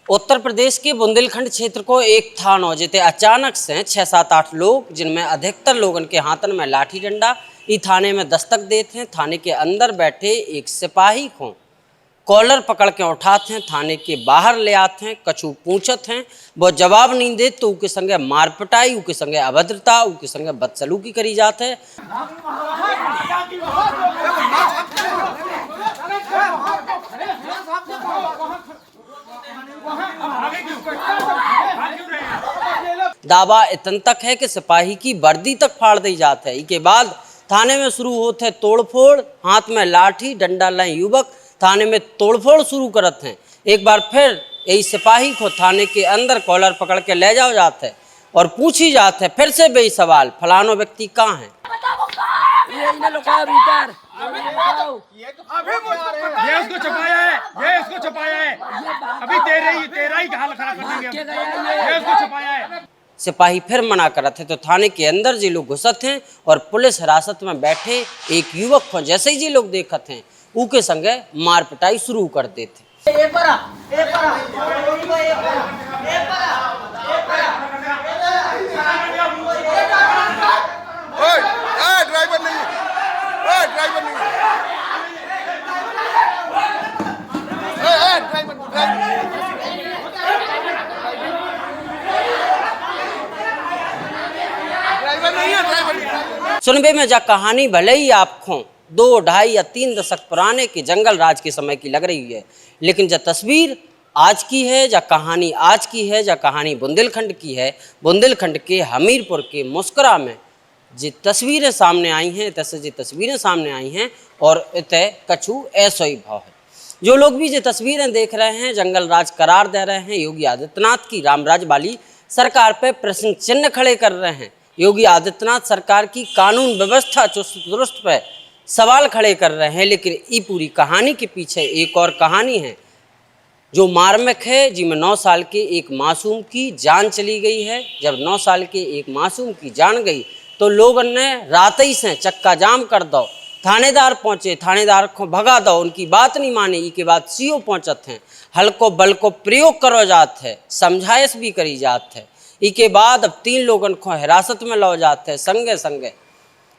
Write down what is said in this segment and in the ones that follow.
उत्तर प्रदेश के बुंदेलखंड क्षेत्र को एक थानो जिते अचानक से 6-7-8 लोग, जिनमें अधिकतर लोगन के हाथन में लाठी डंडा, ई थाने में दस्तक देते हैं। थाने के अंदर बैठे एक सिपाही को कॉलर पकड़ के उठाते हैं, थाने के बाहर ले आते हैं, कछु पूछत हैं, वो जवाब नहीं दे तो उनके संगे मार पिटाई, उनके संगे अभद्रता, उनके संगे बदसलूकी करी जाते है। दावा इतन तक है कि सिपाही की वर्दी तक फाड़ दी जाती है। इसके बाद थाने में शुरू होते तोड़फोड़, हाथ में लाठी डंडा लाए युवक थाने में तोड़फोड़ शुरू करते हैं। एक बार फिर यही सिपाही को थाने के अंदर कॉलर पकड़ के ले जाओ जाते है और पूछी जाते है फिर से बेई सवाल, फलानो व्यक्ति कहाँ है। ये उसको छुपाया है, ये उसको छुपाया है, अभी तेरा ही हाल खराब कर देंगे, ये उसको छुपाया है। सिपाही फिर मना करते थे तो थाने के अंदर जी लोग घुसत हैं और पुलिस हिरासत में बैठे एक युवक को जैसे ही जी लोग देखते हैं उनके संगे मार पिटाई शुरू कर देते। सुनबे में जा कहानी भले ही आपको 2, 2.5 या 3 दशक पुराने के जंगल राज के समय की लग रही है, लेकिन जब तस्वीर आज की है, जा कहानी आज की है, जा कहानी बुंदेलखंड की है। बुंदेलखंड के हमीरपुर के मुस्करा में जी तस्वीरें सामने आई हैं, तैसे जी तस्वीरें सामने आई हैं और इतने कछु ऐसा ही भाव है। जो लोग भी ये तस्वीरें देख रहे हैं जंगल राज करार दे रहे हैं, योगी आदित्यनाथ की रामराज वाली सरकार पर प्रश्न चिन्ह खड़े कर रहे हैं। योगी आदित्यनाथ सरकार की कानून व्यवस्था चुस्त दुरुस्त पर सवाल खड़े कर रहे हैं। लेकिन ये पूरी कहानी के पीछे एक और कहानी है जो मार्मिक है, जिसमें 9 साल के एक मासूम की जान चली गई है। जब 9 साल के एक मासूम की जान गई तो लोगों ने रात ही से चक्का जाम कर दो, थानेदार पहुंचे, थानेदार को भगा दो, उनकी बात नहीं मानी। इसके बाद सीओ पहुंचत हैं, हल्को बल को प्रयोग करो जात है, समझाइश भी करी जात है। इसके बाद अब 3 लोगों को हिरासत में लो जाते हैं, संगे संगे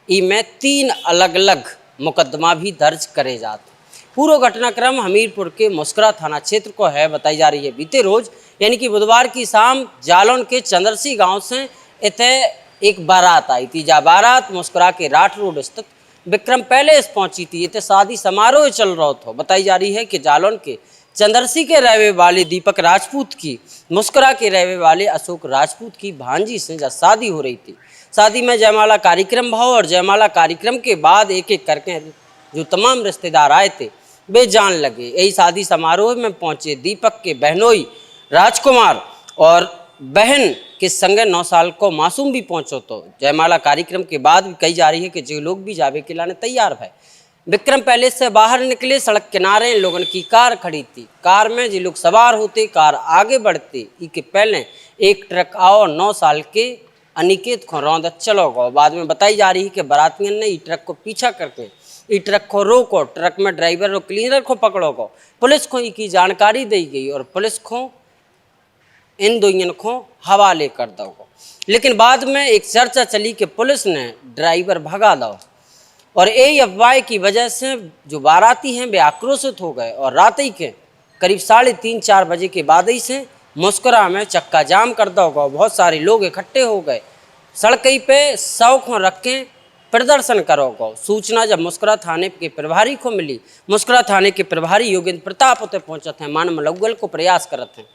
इनमें 3 अलग अलग मुकदमा भी दर्ज करे जाते हैं। पूरा घटनाक्रम हमीरपुर के मुस्करा थाना क्षेत्र को है, बताई जा रही है। बीते रोज यानी कि बुधवार की शाम जालौन के चंद्रसी गांव से इतने एक बारात आई थी। जा बारात मुस्करा के राठ रोड स्थित विक्रम पैलेस पहुंची थी। इतने शादी समारोह चल रहा था। बताई जा रही है कि जालौन के चंद्रसी के रहने वाले दीपक राजपूत की मुस्करा के रहने वाले अशोक राजपूत की भांजी से जब शादी हो रही थी। शादी में जयमाला कार्यक्रम भाव और जयमाला कार्यक्रम के बाद एक एक करके जो तमाम रिश्तेदार आए थे वे जान लगे। यही शादी समारोह में पहुंचे दीपक के बहनोई राजकुमार और बहन के संगे 9 साल को मासूम भी पहुंचो। तो जयमाला कार्यक्रम के बाद भी कही जा रही है कि जो लोग भी जावे के लाने तैयार है। विक्रम पैलेस से बाहर निकले, सड़क किनारे लोगों की कार खड़ी थी। कार में जो लोग सवार होते, कार आगे बढ़ते, इसके पहले एक ट्रक आओ 9 साल के अनिकेत को रौंद चलो गो। बाद में बताई जा रही है कि बारातियों ने ई ट्रक को पीछा करके ई ट्रक को रोको, ट्रक में ड्राइवर और क्लीनर को पकड़ो गो। पुलिस को इसकी जानकारी दी गई और पुलिस को इन दोनों को हवाले कर दो। लेकिन बाद में एक चर्चा चली कि पुलिस ने ड्राइवर भगा दो और यही अफवाह की वजह से जो बाराती हैं वे आक्रोशित हो गए और रात ही के करीब 3:30-4 बजे के बाद ही से मुस्करा में चक्का जाम कर दो गो। बहुत सारे लोग इकट्ठे हो गए, सड़क पे शौक रख के प्रदर्शन करो गो। सूचना जब मुस्करा थाने के प्रभारी को मिली, मुस्करा थाने के प्रभारी योगेंद्र प्रताप होते पहुंचते हैं, मान मलौगल को प्रयास करते हैं,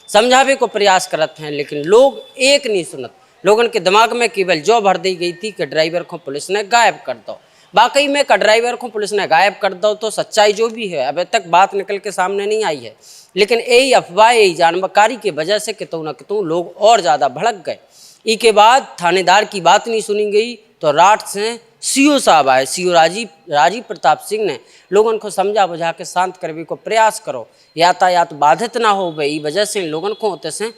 समझावे को प्रयास करते हैं, लेकिन लोग एक नहीं सुनत। लोगों के दिमाग में केवल जो भर दी गई थी कि ड्राइवर को पुलिस ने गायब कर दो। वाकई में का ड्राइवर को पुलिस ने गायब कर दो तो सच्चाई जो भी है अभी तक बात निकल के सामने नहीं आई है। लेकिन यही अफवाह, यही जानकारी की वजह से कितों न कितों लोग और ज़्यादा भड़क गए। इसके बाद थानेदार की बात नहीं सुनी गई तो रात से सीओ साहब आए। सीओ राजीव प्रताप सिंह ने लोगों को समझा बुझा के शांत करने को प्रयास करो, यातायात बाधित ना हो गई वजह से लोगों को होते से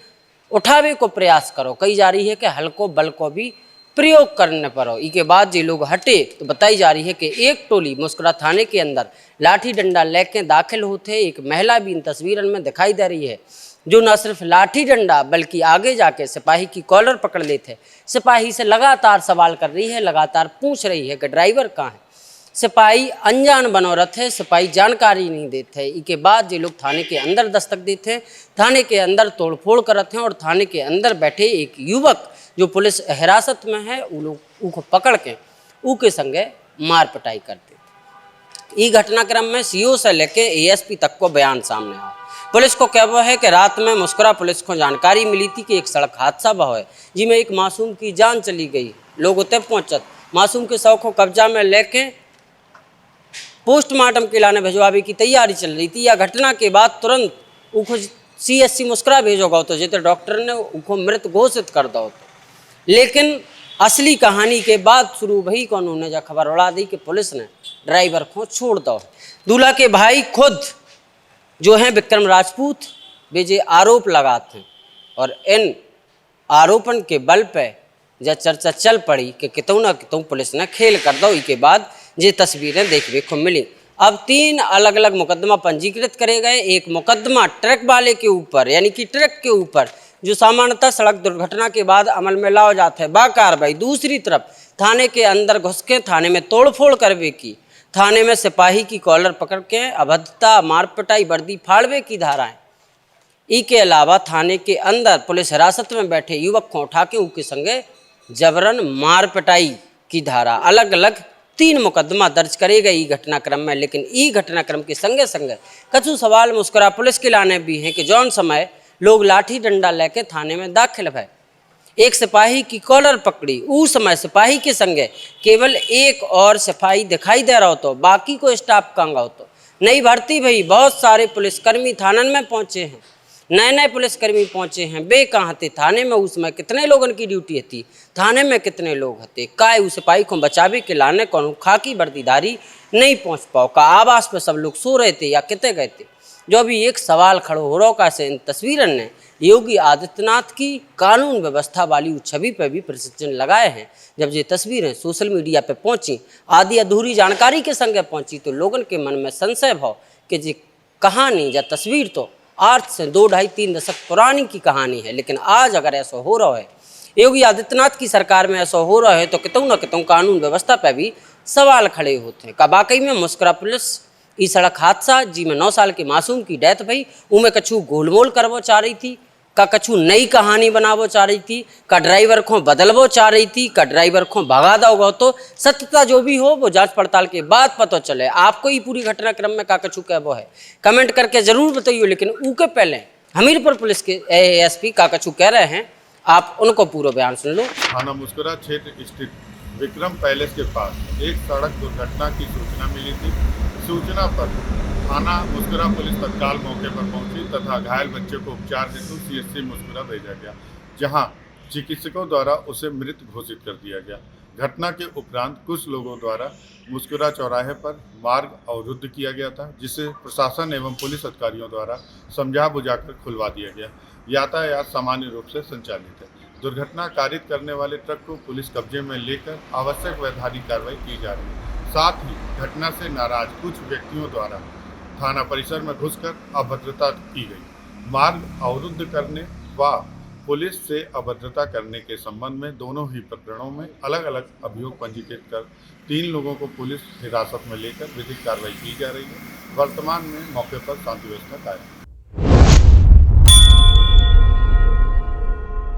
उठावे को प्रयास करो। कही जा रही है कि हल्को बल को भी प्रयोग करने पर हो। इसके बाद जो लोग हटे तो बताई जा रही है कि एक टोली मुस्करा थाने के अंदर लाठी डंडा लेके दाखिल होते। एक महिला भी इन तस्वीरों में दिखाई दे रही है। जो न सिर्फ लाठी डंडा बल्कि आगे जाके सिपाही की कॉलर पकड़ लेते, सिपाही से लगातार सवाल कर रही है, लगातार पूछ रही है कि ड्राइवर कहाँ है। सिपाही अनजान बनौरत है, सिपाही जानकारी नहीं देते है। इसके बाद ये लोग थाने के अंदर दस्तक देते हैं, थाने के अंदर तोड़फोड़ करते हैं और थाने के अंदर बैठे एक युवक जो पुलिस हिरासत में है वो लोग उनको पकड़ के उके संगे मार पिटाई करते। ई घटनाक्रम में सीओ से लेके एएसपी तक को बयान सामने आया। पुलिस को कहना है कि रात में मुस्कुरा पुलिस को जानकारी मिली थी कि एक सड़क हादसा हुआ है जिसमें एक मासूम की जान चली गई। लोग उतने पहुंचत मासूम के शव को कब्जा में लेके पोस्टमार्टम के लाने भिजवाने की तैयारी चल रही थी। या घटना के बाद तुरंत उनको सीएससी मुस्कुरा भेजो गो तो जितने डॉक्टर ने उनको मृत घोषित कर दो। लेकिन असली कहानी के बाद शुरू भई को उन्होंने जब खबर उड़ा दी कि पुलिस ने ड्राइवर को छोड़ दो। दूल्हा के भाई खुद जो हैं विक्रम राजपूत वे जे आरोप लगाते हैं और इन आरोपन के बल पे जब चर्चा चल पड़ी कि कितों ना कितों पुलिस ने खेल कर दो। इसके बाद ये तस्वीरें देखने को मिली। अब 3 अलग अलग मुकदमा पंजीकृत करे गए। एक मुकदमा ट्रक वाले के ऊपर यानी कि ट्रक के ऊपर जो सामान्यतः सड़क दुर्घटना के बाद अमल में लाओ जाते हैं बा कार्रवाई। दूसरी तरफ थाने के अंदर घुस के थाने में तोड़फोड़ करवे की, थाने में सिपाही की कॉलर पकड़ के अभद्रता मारपिटाई वर्दी फाड़वे की धाराएं। इसके अलावा थाने के अंदर पुलिस हिरासत में बैठे युवक को उठा के उनके संगे जबरन मारपिटाई की धारा अलग अलग 3 मुकदमा दर्ज करे गए घटनाक्रम में। लेकिन ई घटनाक्रम के संगे संगे कछु सवाल मुस्कुरा पुलिस के लाने भी हैं कि जौन समय लोग लाठी डंडा लेके थाने में दाखिल भय, एक सिपाही की कॉलर पकड़ी, उस समय सिपाही के संगे केवल एक और सिपाही दिखाई दे रहा हो तो बाकी को स्टाफ कहाँ हो तो नई भर्ती भई। बहुत सारे पुलिसकर्मी थानन में पहुंचे हैं, नए नए पुलिसकर्मी पहुंचे हैं। वे कहाँ थे थाने में? उसमें कितने लोगों की ड्यूटी थी, थाने में कितने लोग थे? काय उस सिपाही को बचावे के लाने कौन खाकी वर्दीधारी नहीं पहुंच पाओ का आवास पे सब लोग सो रहे थे या कितने गए थे? जो अभी एक सवाल खड़ो हो रहा का से इन तस्वीरों ने योगी आदित्यनाथ की कानून व्यवस्था वाली छवि पर भी प्रश्न लगाए हैं। जब ये तस्वीरें सोशल मीडिया पे पहुंची, आधी अधूरी जानकारी के संगे पहुंची, तो लोगों के मन में संशय भाव कि ये कहानी या तस्वीर तो आज से 2-2.5-3 दशक पुरानी की कहानी है। लेकिन आज अगर ऐसा हो रहा है, योगी आदित्यनाथ की सरकार में ऐसा हो रहा है, तो कितों न कितों कानून व्यवस्था पर भी सवाल खड़े होते हैं। का वाकई में मुस्कुरा पुलिस ई सड़क हादसा जिसमें 9 साल के मासूम की डेथ भई उमें कछु गोलमोल करवो चाह रही थी, का कछु नई कहानी बनावो चाह रही थी, का ड्राइवर को बदलवो चाह रही थी, का ड्राइवर को भगा दोगे। तो सत्यता जो भी हो वो जांच पड़ताल के बाद पता चले। आपको ये पूरी घटनाक्रम में का कछु कहवो है कमेंट करके जरूर बताइए। लेकिन उनके पहले हमीरपुर पुलिस के एएसपी का कछु कह रहे हैं, आप उनको पूरा बयान सुन लो। थाना मुस्कुरा क्षेत्र स्थित विक्रम पैलेस के पास एक सड़क दुर्घटना की सूचना मिली थी। सूचना पर थाना मुस्कुरा पुलिस तत्काल मौके पर पहुंची तथा घायल बच्चे को उपचार हेतु सीएससी मुस्कुरा भेजा गया, जहां चिकित्सकों द्वारा उसे मृत घोषित कर दिया गया। घटना के उपरांत कुछ लोगों द्वारा मुस्कुरा चौराहे पर मार्ग अवरुद्ध किया गया था, जिसे प्रशासन एवं पुलिस अधिकारियों द्वारा समझा बुझाकर खुलवा दिया गया। यातायात सामान्य रूप से संचालित है। दुर्घटना कारित करने वाले ट्रक को पुलिस कब्जे में लेकर आवश्यक वैधानिक कार्रवाई की जा रही है। साथ ही घटना से नाराज कुछ व्यक्तियों द्वारा थाना परिसर में घुसकर अभद्रता की गई। मार्ग अवरुद्ध करने व पुलिस से अभद्रता करने के संबंध में दोनों ही प्रकरणों में अलग अलग अभियोग पंजीकृत कर 3 लोगों को पुलिस हिरासत में लेकर विधिक कार्रवाई की जा रही है। वर्तमान में मौके पर शांति व्यवस्था कायम है।